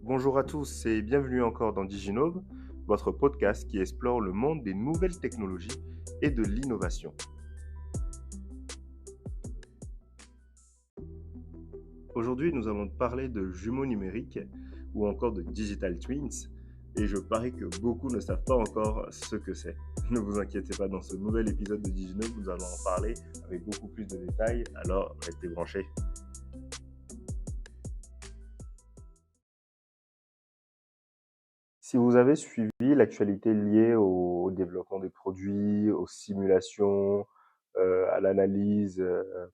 Bonjour à tous et bienvenue encore dans Diginove, votre podcast qui explore le monde des nouvelles technologies et de l'innovation. Aujourd'hui, nous allons parler de jumeaux numériques ou encore de digital twins et je parie que beaucoup ne savent pas encore ce que c'est. Ne vous inquiétez pas, dans ce nouvel épisode de Diginove, nous allons en parler avec beaucoup plus de détails, alors restez branchés. Si vous avez suivi l'actualité liée au développement des produits, aux simulations, à l'analyse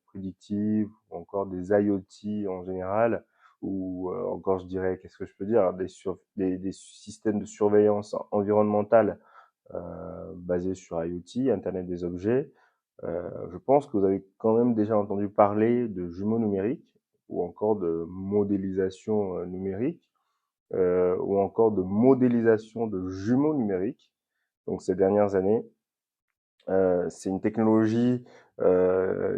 prédictive, ou encore des IoT en général, ou encore je dirais, qu'est-ce que je peux dire, des systèmes de surveillance environnementale basés sur IoT, Internet des objets, je pense que vous avez quand même déjà entendu parler de jumeaux numériques ou encore de modélisation numérique ou encore de modélisation de jumeaux numériques. Donc ces dernières années, c'est une technologie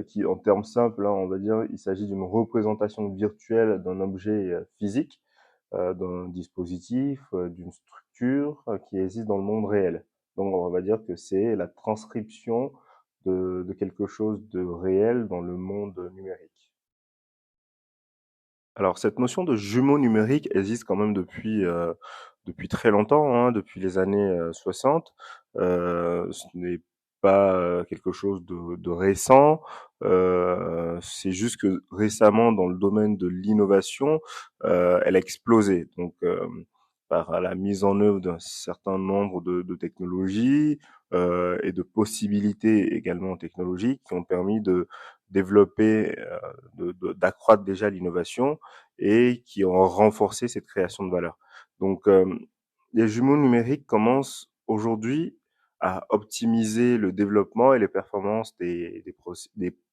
qui, en termes simples, hein, on va dire, il s'agit d'une représentation virtuelle d'un objet physique, d'un dispositif, d'une structure qui existe dans le monde réel. Donc on va dire que c'est la transcription de quelque chose de réel dans le monde numérique. Alors cette notion de jumeau numérique existe quand même depuis très longtemps, hein, depuis les années 60. Ce n'est pas quelque chose de récent. C'est juste que récemment, dans le domaine de l'innovation, elle a explosé. Donc par la mise en œuvre d'un certain nombre de technologies et de possibilités également technologiques qui ont permis de développer, d'accroître déjà l'innovation et qui ont renforcé cette création de valeur. Donc, les jumeaux numériques commencent aujourd'hui à optimiser le développement et les performances des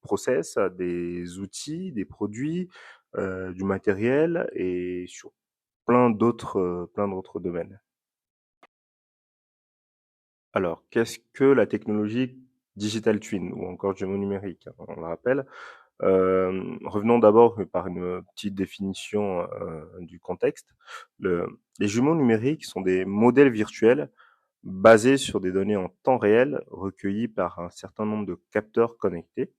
process, des outils, des produits, du matériel et sur plein d'autres domaines. Alors, qu'est-ce que la technologie digital twin ou encore jumeaux numériques, hein, on le rappelle. Revenons d'abord par une petite définition du contexte. Les jumeaux numériques sont des modèles virtuels basés sur des données en temps réel recueillies par un certain nombre de capteurs connectés.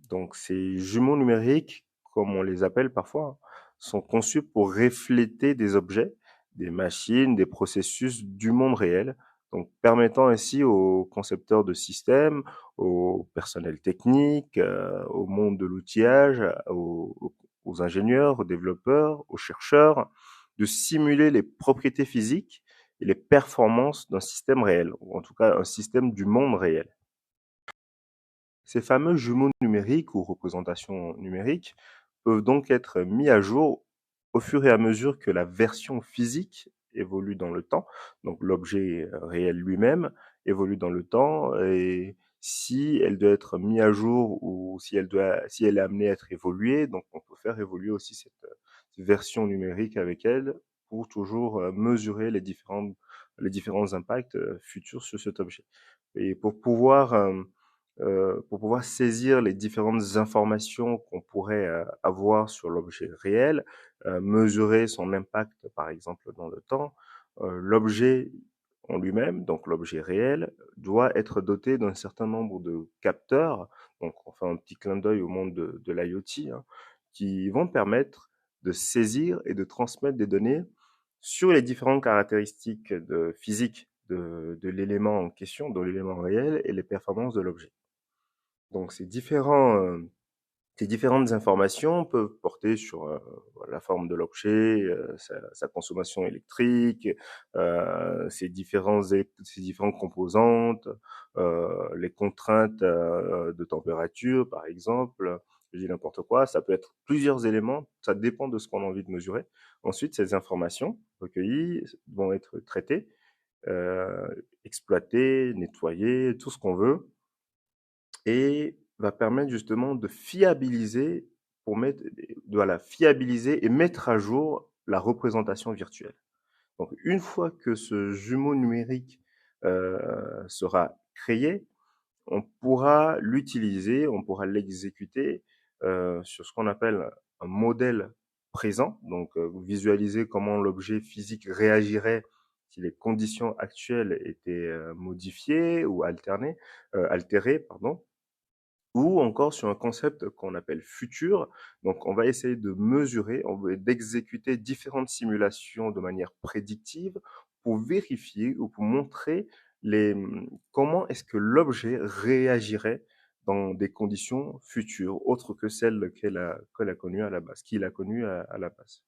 Donc ces jumeaux numériques, comme on les appelle parfois, sont conçus pour refléter des objets, des machines, des processus du monde réel, donc permettant ainsi aux concepteurs de systèmes, au personnel technique, au monde de l'outillage, aux ingénieurs, aux développeurs, aux chercheurs, de simuler les propriétés physiques et les performances d'un système réel, ou en tout cas un système du monde réel. Ces fameux jumeaux numériques ou représentations numériques peuvent donc être mis à jour au fur et à mesure que la version physique évolue dans le temps. Donc l'objet réel lui-même évolue dans le temps et si elle doit être mise à jour ou si elle est amenée à être évoluée, donc on peut faire évoluer aussi cette version numérique avec elle pour toujours mesurer les différents impacts futurs sur cet objet. Et pour pouvoir saisir les différentes informations qu'on pourrait avoir sur l'objet réel, mesurer son impact par exemple dans le temps, l'objet en lui-même, donc l'objet réel, doit être doté d'un certain nombre de capteurs, donc on fait un petit clin d'œil au monde de l'IoT, hein, qui vont permettre de saisir et de transmettre des données sur les différentes caractéristiques physiques de l'élément en question, de l'élément réel et les performances de l'objet. Donc ces différentes informations peuvent porter sur la forme de l'objet, sa consommation électrique, ses différentes composantes, les contraintes de température, par exemple. Je dis n'importe quoi, ça peut être plusieurs éléments, ça dépend de ce qu'on a envie de mesurer. Ensuite, ces informations recueillies vont être traitées, euh, exploitées, nettoyées, tout ce qu'on veut et va permettre justement de fiabiliser fiabiliser et mettre à jour la représentation virtuelle. Donc une fois que ce jumeau numérique sera créé, on pourra l'utiliser, on pourra l'exécuter sur ce qu'on appelle un modèle présent, donc visualiser comment l'objet physique réagirait si les conditions actuelles étaient modifiées ou altérées, pardon, ou encore sur un concept qu'on appelle futur. Donc, on va essayer de mesurer, d'exécuter différentes simulations de manière prédictive pour vérifier ou pour montrer comment est-ce que l'objet réagirait dans des conditions futures, autres que celles qu'elle a connues à la base, qu'il a connues à la base.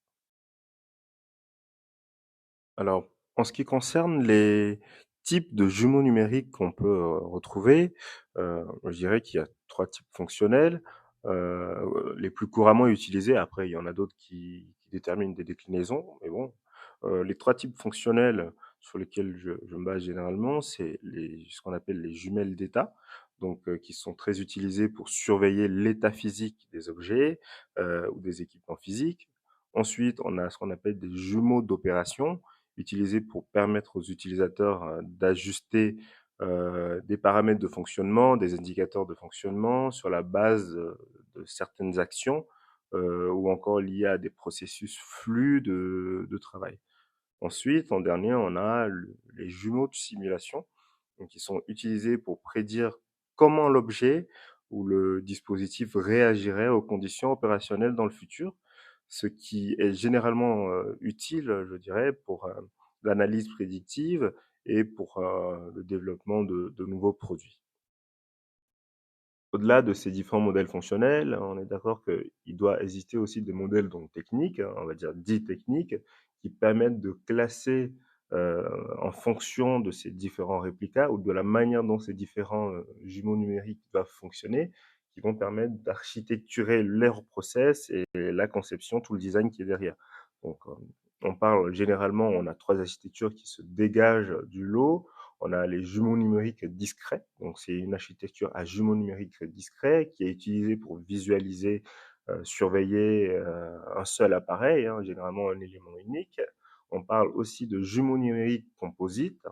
Alors, en ce qui concerne les types de jumeaux numériques qu'on peut retrouver, je dirais qu'il y a trois types fonctionnels. Les plus couramment utilisés, après il y en a d'autres qui déterminent des déclinaisons, mais bon, les trois types fonctionnels sur lesquels je me base généralement, c'est ce qu'on appelle les jumelles d'état, donc qui sont très utilisées pour surveiller l'état physique des objets ou des équipements physiques. Ensuite, on a ce qu'on appelle des jumeaux d'opération, utilisé pour permettre aux utilisateurs d'ajuster des paramètres de fonctionnement, des indicateurs de fonctionnement sur la base de certaines actions ou encore liées à des processus flux de travail. Ensuite, en dernier, on a les jumeaux de simulation, donc qui sont utilisés pour prédire comment l'objet ou le dispositif réagirait aux conditions opérationnelles dans le futur, ce qui est généralement utile, je dirais, pour l'analyse prédictive et pour le développement de nouveaux produits. Au-delà de ces différents modèles fonctionnels, on est d'accord qu'il doit exister aussi des modèles donc techniques, hein, on va dire dits techniques, qui permettent de classer en fonction de ces différents réplicas ou de la manière dont ces différents jumeaux numériques doivent fonctionner, qui vont permettre d'architecturer leur process et la conception, tout le design qui est derrière. Donc, on parle généralement, on a trois architectures qui se dégagent du lot. On a les jumeaux numériques discrets, donc c'est une architecture à jumeaux numériques discrets qui est utilisée pour visualiser, surveiller un seul appareil, hein, généralement un élément unique. On parle aussi de jumeaux numériques composites,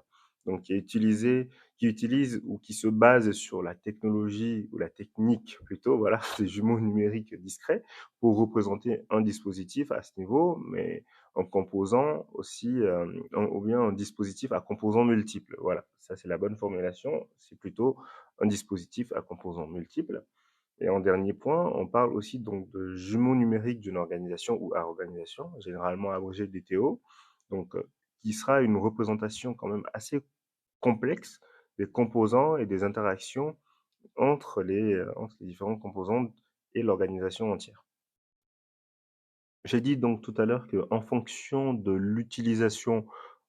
donc qui utilise ou qui se base sur la technologie ou la technique plutôt, voilà, des jumeaux numériques discrets pour représenter un dispositif à ce niveau, mais en composant aussi, ou bien un dispositif à composants multiples. Voilà, ça c'est la bonne formulation, c'est plutôt un dispositif à composants multiples. Et en dernier point, on parle aussi donc de jumeaux numériques d'une organisation ou à organisation, généralement abrégé DTO, donc qui sera une représentation quand même assez complexe des composants et des interactions entre les différents composants et l'organisation entière. J'ai dit donc tout à l'heure qu'en fonction de l'utilisation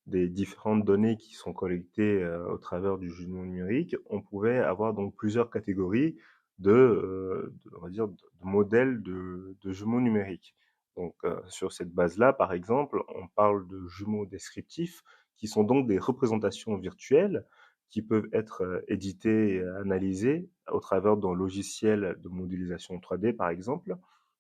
des différentes données qui sont collectées au travers du jumeau numérique, on pouvait avoir donc plusieurs catégories on va dire, de modèles de jumeaux numériques. Donc, sur cette base-là, par exemple, on parle de jumeaux descriptifs, qui sont donc des représentations virtuelles qui peuvent être éditées et analysées au travers d'un logiciel de modélisation 3D, par exemple.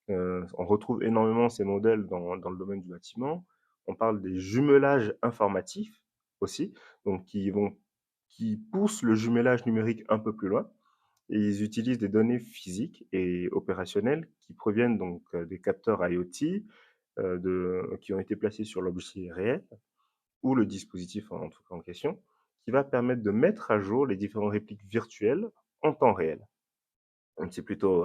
On retrouve énormément ces modèles dans le domaine du bâtiment. On parle des jumelages informatifs aussi, donc qui poussent le jumelage numérique un peu plus loin. Et ils utilisent des données physiques et opérationnelles qui proviennent donc des capteurs IoT qui ont été placés sur l'objet réel ou le dispositif en tout cas en question, qui va permettre de mettre à jour les différentes répliques virtuelles en temps réel. Donc c'est plutôt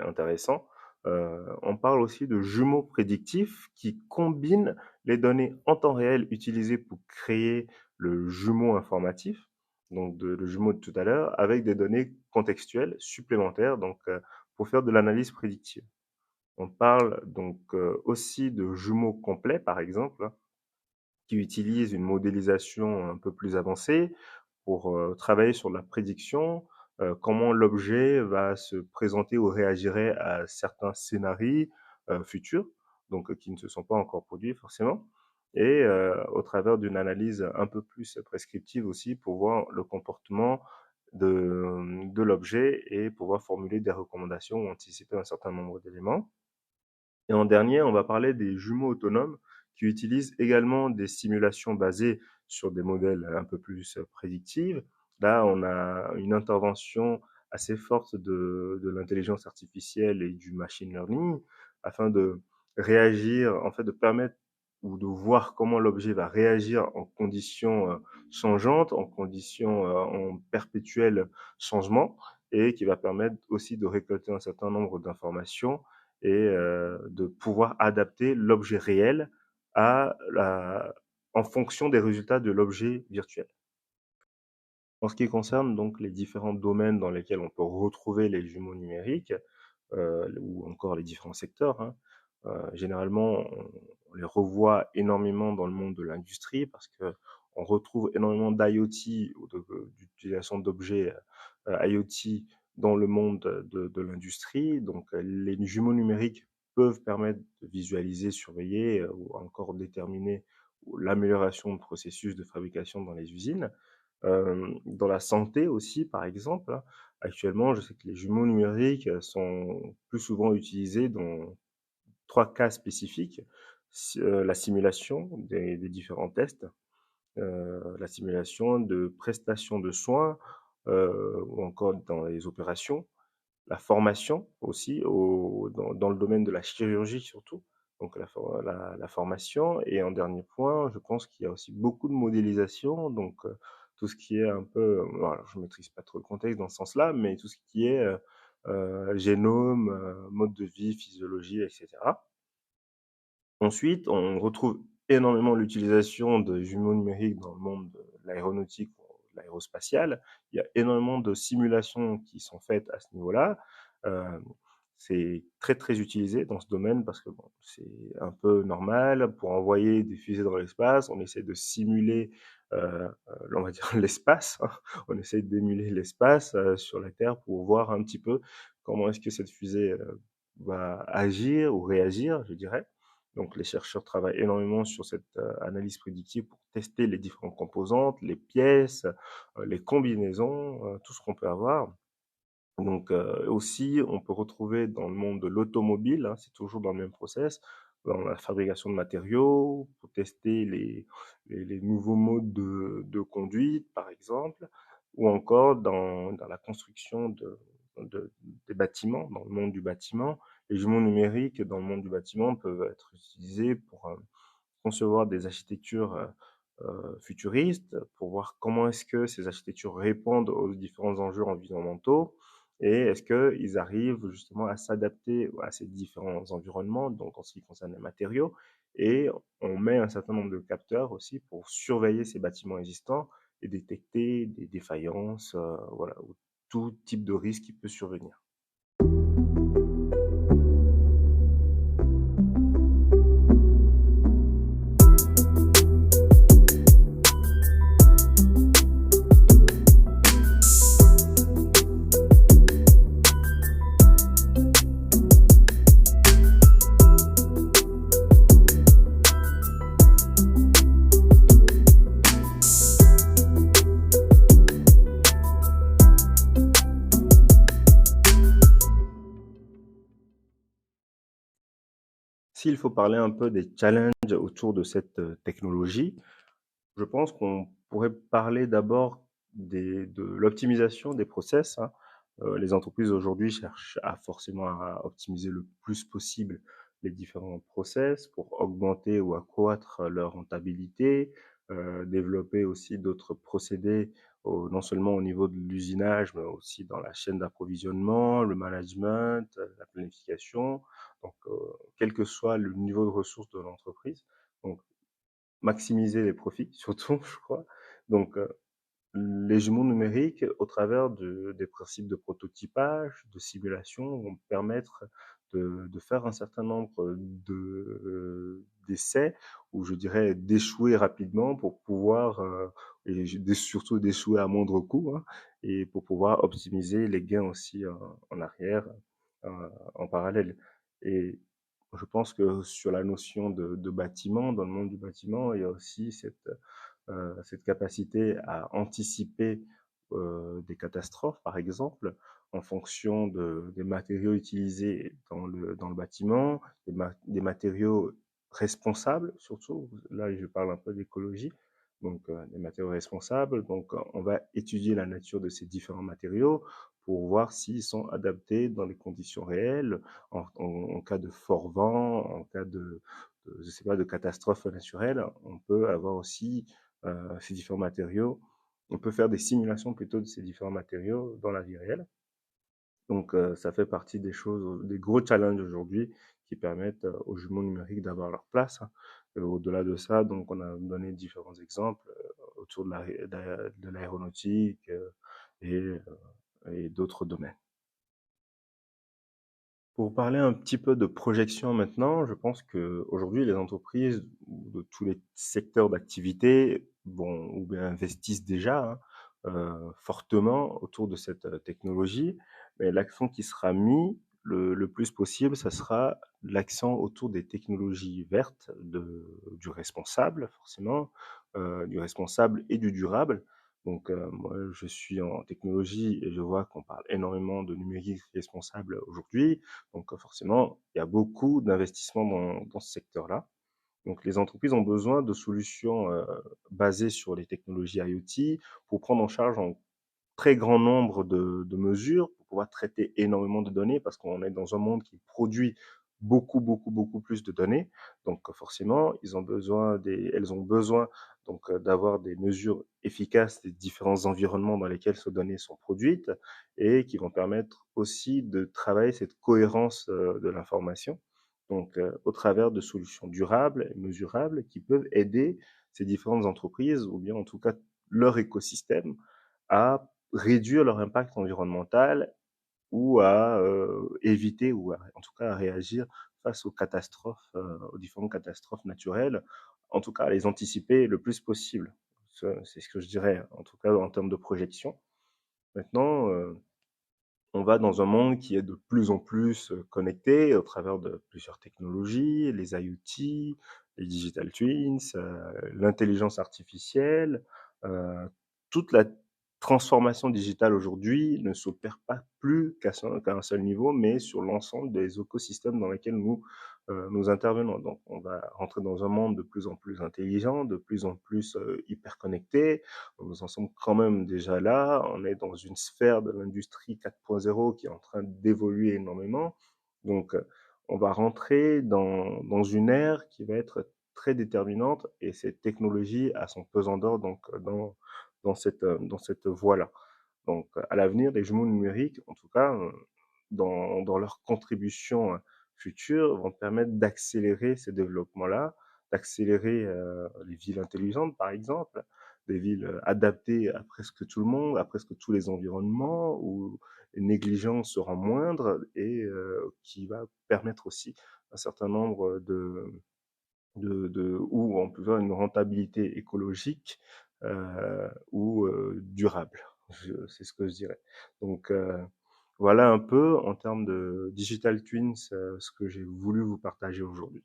intéressant. On parle aussi de jumeaux prédictifs qui combinent les données en temps réel utilisées pour créer le jumeau informatif, donc le jumeau de tout à l'heure, avec des données contextuelles supplémentaires, donc pour faire de l'analyse prédictive. On parle donc aussi de jumeaux complets, par exemple, hein, qui utilisent une modélisation un peu plus avancée pour travailler sur la prédiction, comment l'objet va se présenter ou réagirait à certains scénarios futurs, donc qui ne se sont pas encore produits forcément, et au travers d'une analyse un peu plus prescriptive aussi pour voir le comportement de l'objet et pouvoir formuler des recommandations ou anticiper un certain nombre d'éléments. Et en dernier, on va parler des jumeaux autonomes qui utilisent également des simulations basées sur des modèles un peu plus prédictives. Là, on a une intervention assez forte de l'intelligence artificielle et du machine learning afin de réagir, en fait, de permettre ou de voir comment l'objet va réagir en conditions changeantes, en conditions en perpétuel changement, et qui va permettre aussi de récolter un certain nombre d'informations et de pouvoir adapter l'objet réel en fonction des résultats de l'objet virtuel. En ce qui concerne donc les différents domaines dans lesquels on peut retrouver les jumeaux numériques, ou encore les différents secteurs, hein, généralement, on les revoit énormément dans le monde de l'industrie parce qu'on retrouve énormément d'IoT ou d'utilisation d'objets IoT dans le monde de l'industrie. Donc, les jumeaux numériques peuvent permettre de visualiser, surveiller ou encore déterminer l'amélioration de processus de fabrication dans les usines. Dans la santé aussi, par exemple, hein, actuellement, je sais que les jumeaux numériques sont plus souvent utilisés dans 3 cas spécifiques. La simulation des différents tests, la simulation de prestations de soins, ou encore dans les opérations, la formation aussi dans le domaine de la chirurgie surtout, donc la formation. Et en dernier point, je pense qu'il y a aussi beaucoup de modélisation, donc tout ce qui est un peu, alors je maîtrise pas trop le contexte dans ce sens-là, mais tout ce qui est génome, mode de vie, physiologie, etc. Ensuite, on retrouve énormément l'utilisation de jumeaux numériques dans le monde de l'aéronautique ou de l'aérospatiale. Il y a énormément de simulations qui sont faites à ce niveau-là. Euh, c'est très très utilisé dans ce domaine parce que bon, c'est un peu normal. Pour envoyer des fusées dans l'espace, on essaie de simuler, on va dire l'espace. Hein. On essaie d'émuler l'espace sur la Terre pour voir un petit peu comment est-ce que cette fusée va agir ou réagir, je dirais. Donc, les chercheurs travaillent énormément sur cette analyse prédictive pour tester les différentes composantes, les pièces, les combinaisons, tout ce qu'on peut avoir. Donc, aussi, on peut retrouver dans le monde de l'automobile, hein, c'est toujours dans le même process, dans la fabrication de matériaux, pour tester les nouveaux modes de conduite, par exemple, ou encore dans la construction des bâtiments, dans le monde du bâtiment. Les jumeaux numériques dans le monde du bâtiment peuvent être utilisés pour concevoir des architectures futuristes, pour voir comment est-ce que ces architectures répondent aux différents enjeux environnementaux et est-ce qu'ils arrivent justement à s'adapter à ces différents environnements, donc en ce qui concerne les matériaux. Et on met un certain nombre de capteurs aussi pour surveiller ces bâtiments existants et détecter des défaillances, voilà, ou tout type de risque qui peut survenir. S'il faut parler un peu des challenges autour de cette technologie, je pense qu'on pourrait parler d'abord de l'optimisation des process. Hein. Les entreprises aujourd'hui cherchent forcément à optimiser le plus possible les différents process pour augmenter ou accroître leur rentabilité, développer aussi d'autres procédés, non seulement au niveau de l'usinage, mais aussi dans la chaîne d'approvisionnement, le management, la planification, donc quel que soit le niveau de ressources de l'entreprise. Donc, maximiser les profits, surtout, je crois. Donc, les jumeaux numériques, au travers des principes de prototypage, de simulation, vont permettre de faire un certain nombre d'essais, ou je dirais d'échouer rapidement pour pouvoir, et surtout d'échouer à moindre coût, hein, et pour pouvoir optimiser les gains aussi en arrière, en parallèle. Et je pense que sur la notion de bâtiment, dans le monde du bâtiment, il y a aussi cette capacité à anticiper des catastrophes, par exemple, en fonction des matériaux utilisés dans le bâtiment, des matériaux responsables, surtout, là je parle un peu d'écologie, donc des matériaux responsables. Donc on va étudier la nature de ces différents matériaux pour voir s'ils sont adaptés dans les conditions réelles, en cas de fort vent, en cas je sais pas, de catastrophe naturelle. On peut avoir aussi ces différents matériaux. On peut faire des simulations plutôt de ces différents matériaux dans la vie réelle. Donc, ça fait partie des choses, des gros challenges aujourd'hui qui permettent aux jumeaux numériques d'avoir leur place, hein. Au-delà de ça, donc, on a donné différents exemples autour de l'aéronautique et, euh, et d'autres domaines. Pour parler un petit peu de projection maintenant, je pense que aujourd'hui les entreprises de tous les secteurs d'activité ou bien investissent déjà, hein, fortement autour de cette technologie. Mais l'accent qui sera mis le plus possible, ça sera l'accent autour des technologies vertes, du responsable forcément, du responsable et du durable. Donc, moi, je suis en technologie et je vois qu'on parle énormément de numérique responsable aujourd'hui. Donc, forcément, il y a beaucoup d'investissements dans ce secteur-là. Donc, les entreprises ont besoin de solutions basées sur les technologies IoT pour prendre en charge en très grand nombre de mesures pour pouvoir traiter énormément de données parce qu'on est dans un monde qui produit beaucoup, beaucoup, beaucoup plus de données. Donc forcément, elles ont besoin donc d'avoir des mesures efficaces des différents environnements dans lesquels ces données sont produites et qui vont permettre aussi de travailler cette cohérence de l'information. Donc au travers de solutions durables et mesurables qui peuvent aider ces différentes entreprises ou bien en tout cas leur écosystème à réduire leur impact environnemental ou à éviter ou en tout cas à réagir face aux catastrophes, aux différentes catastrophes naturelles, en tout cas à les anticiper le plus possible. C'est ce que je dirais, en tout cas en termes de projection. Maintenant, on va dans un monde qui est de plus en plus connecté au travers de plusieurs technologies, les IoT, les digital twins, l'intelligence artificielle. Euh, Toute la transformation digitale aujourd'hui ne s'opère pas plus qu'à un seul niveau, mais sur l'ensemble des écosystèmes dans lesquels nous intervenons. Donc, on va rentrer dans un monde de plus en plus intelligent, de plus en plus hyper connecté. Nous en sommes quand même déjà là. On est dans une sphère de l'industrie 4.0 qui est en train d'évoluer énormément. Donc, on va rentrer dans une ère qui va être très déterminante et cette technologie a son pesant d'or donc dans cette voie-là. Donc, à l'avenir, les jumeaux numériques, en tout cas, dans leur contribution future, vont permettre d'accélérer ces développements-là, d'accélérer les villes intelligentes, par exemple, des villes adaptées à presque tout le monde, à presque tous les environnements, où les négligences seront moindres et qui va permettre aussi un certain nombre où on peut faire une rentabilité écologique ou durable. C'est ce que je dirais. Donc, voilà un peu en termes de digital twins ce que j'ai voulu vous partager aujourd'hui.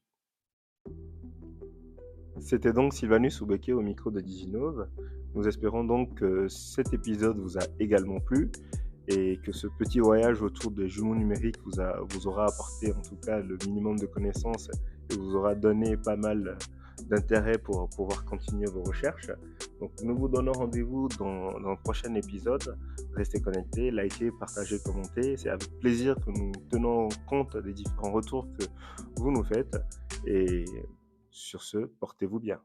C'était donc Sylvanus Oubeke au micro de Diginove. Nous espérons donc que cet épisode vous a également plu et que ce petit voyage autour des jumeaux numériques vous aura apporté en tout cas le minimum de connaissances et vous aura donné pas mal d'intérêt pour pouvoir continuer vos recherches. Donc nous vous donnons rendez-vous dans le prochain épisode. Restez connectés, likez, partagez, commentez. C'est avec plaisir que nous tenons compte des différents retours que vous nous faites. Et sur ce, portez-vous bien.